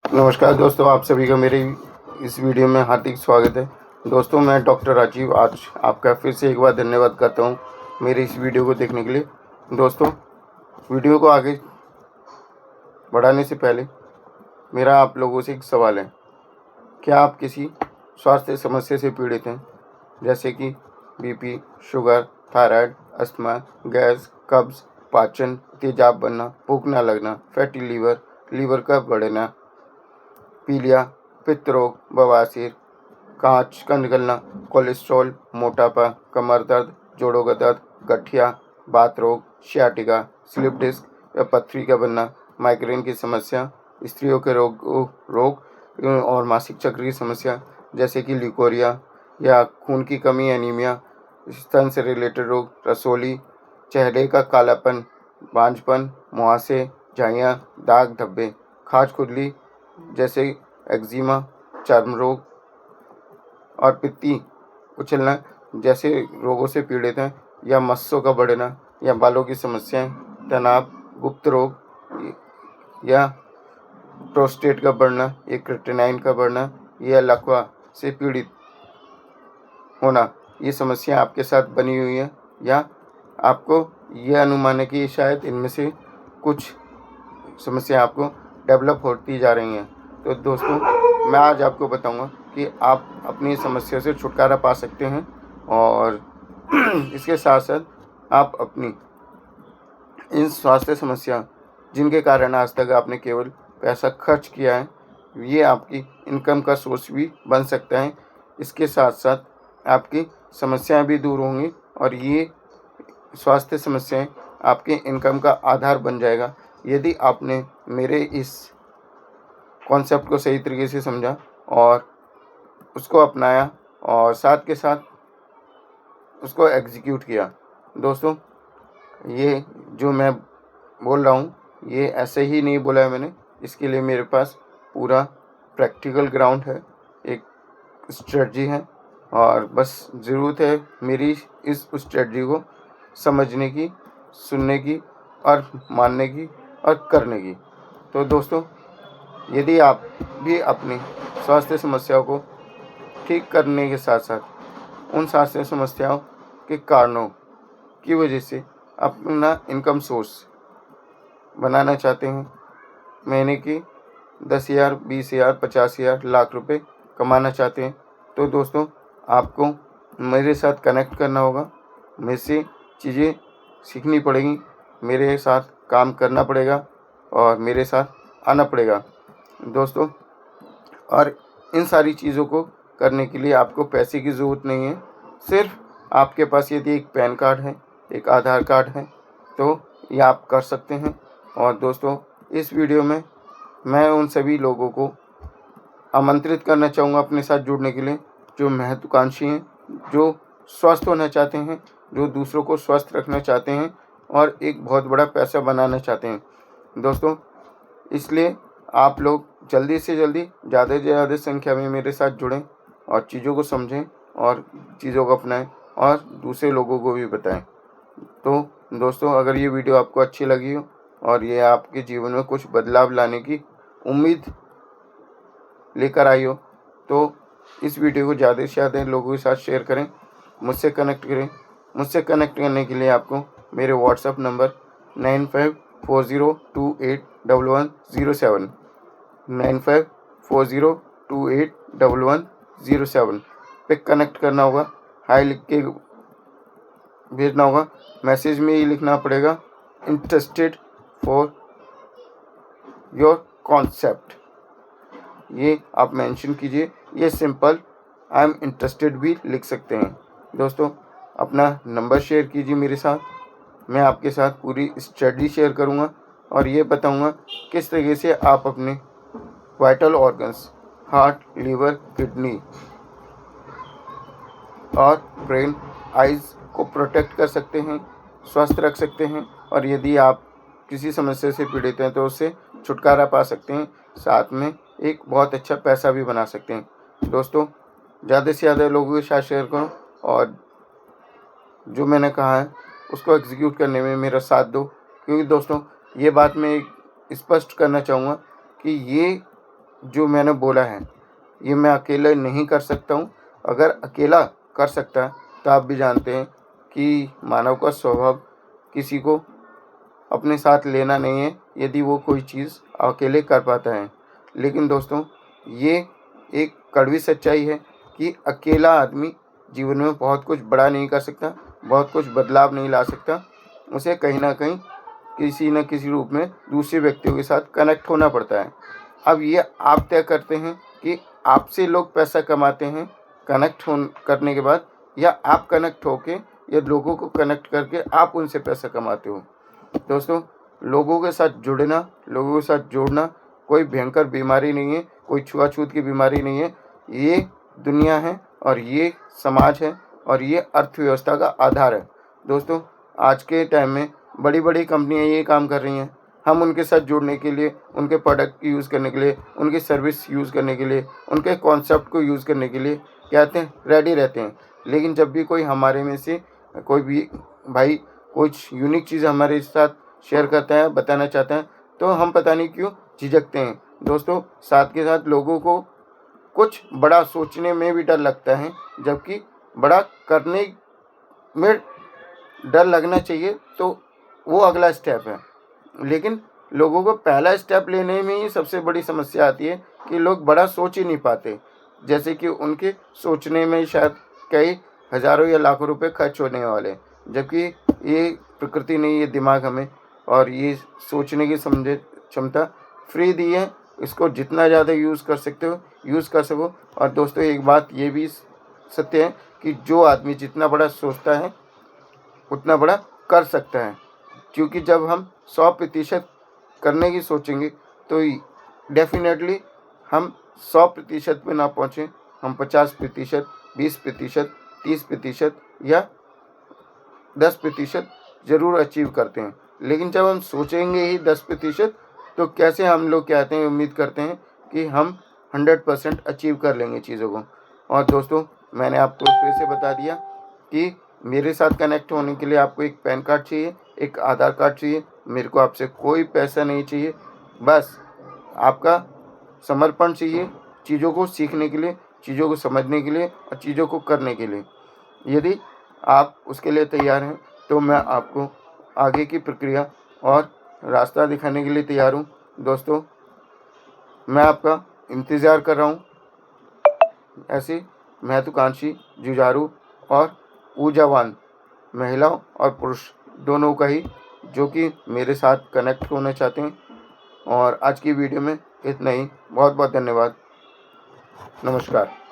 नमस्कार दोस्तों, आप सभी का मेरे इस वीडियो में हार्दिक स्वागत है। दोस्तों, मैं डॉक्टर राजीव आज आपका फिर से एक बार धन्यवाद करता हूं मेरे इस वीडियो को देखने के लिए। दोस्तों, वीडियो को आगे बढ़ाने से पहले मेरा आप लोगों से एक सवाल है। क्या आप किसी स्वास्थ्य समस्या से पीड़ित हैं, जैसे कि BP, sugar, thyroid, asthma, gas, कब्ज़, पाचन, तेजाब बनना, भूख न लगना, फैटी लीवर का बढ़ना, पीलिया, पित्त रोग, बवासीर, कांच का निकलना, कोलेस्ट्रॉल, मोटापा, कमर दर्द, जोड़ों का दर्द, गठिया, बात रोग, सियाटिका, स्लिप डिस्क या पथरी का बनना, माइग्रेन की समस्या, स्त्रियों के रोग और मासिक चक्र की समस्या जैसे कि ल्यूकोरिया या खून की कमी, एनीमिया, स्तन से रिलेटेड रोग, रसोली, चेहरे का कालापन, बांझपन, मुहासे, झाइयाँ, दाग धब्बे, खाज खुजली जैसे एक्जिमा, चर्म रोग और पित्ती उछलना जैसे रोगों से पीड़ित हैं, या मस्सों का बढ़ना या बालों की समस्याएं, तनाव, गुप्त रोग या प्रोस्टेट का बढ़ना या क्रिएटिनिन का बढ़ना या लकवा से पीड़ित होना, ये समस्या आपके साथ बनी हुई है या आपको यह अनुमान है कि शायद इनमें से कुछ समस्या आपको डेवलप होती जा रही हैं। तो दोस्तों, मैं आज आपको बताऊंगा कि आप अपनी समस्या से छुटकारा पा सकते हैं और इसके साथ साथ आप अपनी इन स्वास्थ्य समस्या जिनके कारण आज तक आपने केवल पैसा खर्च किया है, ये आपकी इनकम का सोर्स भी बन सकता है। इसके साथ साथ आपकी समस्याएं भी दूर होंगी और ये स्वास्थ्य समस्याएं आपके इनकम का आधार बन जाएगा यदि आपने मेरे इस कॉन्सेप्ट को सही तरीके से समझा और उसको अपनाया और साथ के साथ उसको एग्जीक्यूट किया। दोस्तों, ये जो मैं बोल रहा हूँ ये ऐसे ही नहीं बोला है मैंने, इसके लिए मेरे पास पूरा प्रैक्टिकल ग्राउंड है, एक स्ट्रेटजी है और बस ज़रूरत है मेरी इस स्ट्रेटजी को समझने की, सुनने की और मानने की और करने की। तो दोस्तों, यदि आप भी अपनी स्वास्थ्य समस्याओं को ठीक करने के साथ साथ उन स्वास्थ्य समस्याओं के कारणों की वजह से अपना इनकम सोर्स बनाना चाहते हैं, महीने की 10,000, 20,000, 50,000, लाख रुपए कमाना चाहते हैं, तो दोस्तों आपको मेरे साथ कनेक्ट करना होगा, मेरे से चीज़ें सीखनी पड़ेंगी, मेरे साथ काम करना पड़ेगा और मेरे साथ आना पड़ेगा दोस्तों। और इन सारी चीज़ों को करने के लिए आपको पैसे की ज़रूरत नहीं है, सिर्फ आपके पास यदि एक पैन कार्ड है, एक आधार कार्ड है, तो ये आप कर सकते हैं। और दोस्तों, इस वीडियो में मैं उन सभी लोगों को आमंत्रित करना चाहूँगा अपने साथ जुड़ने के लिए जो महत्वाकांक्षी हैं, जो स्वस्थ होना चाहते हैं, जो दूसरों को स्वस्थ रखना चाहते हैं और एक बहुत बड़ा पैसा बनाना चाहते हैं। दोस्तों, इसलिए आप लोग जल्दी से जल्दी ज़्यादा से ज़्यादा संख्या में मेरे साथ जुड़ें और चीज़ों को समझें और चीज़ों को अपनाएं और दूसरे लोगों को भी बताएं। तो दोस्तों, अगर ये वीडियो आपको अच्छी लगी हो और ये आपके जीवन में कुछ बदलाव लाने की उम्मीद लेकर आई हो, तो इस वीडियो को ज़्यादा से ज़्यादा लोगों के साथ शेयर करें, मुझसे कनेक्ट करें। मुझसे कनेक्ट करने के लिए आपको मेरे व्हाट्सएप नंबर 9540281107 9540281107 पे कनेक्ट करना होगा। हाई लिख के भेजना होगा। मैसेज में ये लिखना पड़ेगा, इंटरेस्टेड फॉर योर कॉन्सेप्ट। ये आप मेंशन कीजिए। ये सिंपल आई एम इंटरेस्टेड भी लिख सकते हैं। दोस्तों, अपना नंबर शेयर कीजिए मेरे साथ, मैं आपके साथ पूरी स्टडी शेयर करूंगा और ये बताऊंगा किस तरीके से आप अपने vital organs, heart, liver, kidney और ब्रेन, आइज़ को प्रोटेक्ट कर सकते हैं, स्वस्थ रख सकते हैं और यदि आप किसी समस्या से पीड़ित हैं तो उससे छुटकारा पा सकते हैं, साथ में एक बहुत अच्छा पैसा भी बना सकते हैं। दोस्तों, ज़्यादा से ज़्यादा लोगों के साथ शेयर करो और जो मैंने कहा है उसको एग्जीक्यूट करने में मेरा साथ दो, क्योंकि दोस्तों ये बात मैं स्पष्ट करना चाहूँगा कि ये जो मैंने बोला है ये मैं अकेले नहीं कर सकता हूँ। अगर अकेला कर सकता है तो आप भी जानते हैं कि मानव का स्वभाव किसी को अपने साथ लेना नहीं है यदि वो कोई चीज़ अकेले कर पाता है। लेकिन दोस्तों ये एक कड़वी सच्चाई है कि अकेला आदमी जीवन में बहुत कुछ बड़ा नहीं कर सकता, बहुत कुछ बदलाव नहीं ला सकता। उसे कहीं ना कहीं किसी न किसी रूप में दूसरे व्यक्तियों के साथ कनेक्ट होना पड़ता है। अब ये आप तय करते हैं कि आपसे लोग पैसा कमाते हैं कनेक्ट करने के बाद, या आप कनेक्ट होके या लोगों को कनेक्ट करके आप उनसे पैसा कमाते हो। दोस्तों लोगों के साथ जुड़ना, लोगों के साथ जोड़ना कोई भयंकर बीमारी नहीं है, कोई छुआछूत की बीमारी नहीं है। ये दुनिया है और ये समाज है और ये अर्थव्यवस्था का आधार है। दोस्तों आज के टाइम में बड़ी बड़ी कंपनियां ये काम कर रही हैं। हम उनके साथ जुड़ने के लिए, उनके प्रोडक्ट यूज़ करने के लिए, उनकी सर्विस यूज़ करने के लिए, उनके कॉन्सेप्ट को यूज़ करने के लिए कहते हैं रेडी रहते हैं। लेकिन जब भी कोई हमारे में से कोई भी भाई कुछ यूनिक चीज़ हमारे साथ शेयर करता है, बताना चाहता है, तो हम पता नहीं क्यों झिझकते हैं। दोस्तों साथ के साथ लोगों को कुछ बड़ा सोचने में भी डर लगता है, जबकि बड़ा करने में डर लगना चाहिए तो वो अगला स्टेप है। लेकिन लोगों को पहला स्टेप लेने में ही सबसे बड़ी समस्या आती है कि लोग बड़ा सोच ही नहीं पाते। जैसे कि उनके सोचने में शायद कई हज़ारों या लाखों रुपए खर्च होने वाले, जबकि ये प्रकृति ने ये दिमाग हमें और ये सोचने की समझे क्षमता फ्री दी है। इसको जितना ज़्यादा यूज़ कर सकते हो यूज़ कर सको। और दोस्तों एक बात ये भी सत्य है कि जो आदमी जितना बड़ा सोचता है उतना बड़ा कर सकता है। क्योंकि जब हम 100% करने की सोचेंगे तो डेफिनेटली हम 100% पे ना पहुँचें, हम 50%, 20%, 30% या 10% ज़रूर अचीव करते हैं। लेकिन जब हम सोचेंगे ही 10%, तो कैसे हम लोग कहते हैं, उम्मीद करते हैं कि हम 100% अचीव कर लेंगे चीज़ों को। और दोस्तों मैंने आपको फिर से बता दिया कि मेरे साथ कनेक्ट होने के लिए आपको एक पैन कार्ड चाहिए, एक आधार कार्ड चाहिए। मेरे को आपसे कोई पैसा नहीं चाहिए, बस आपका समर्पण चाहिए चीज़ों को सीखने के लिए, चीज़ों को समझने के लिए और चीज़ों को करने के लिए। यदि आप उसके लिए तैयार हैं तो मैं आपको आगे की प्रक्रिया और रास्ता दिखाने के लिए तैयार हूँ। दोस्तों मैं आपका इंतज़ार कर रहा हूँ। ऐसे महत्वाकांक्षी, जुझारू और ऊर्जावान महिलाओं और पुरुष दोनों का ही, जो कि मेरे साथ कनेक्ट होना चाहते हैं। और आज की वीडियो में इतना ही। बहुत बहुत धन्यवाद। नमस्कार।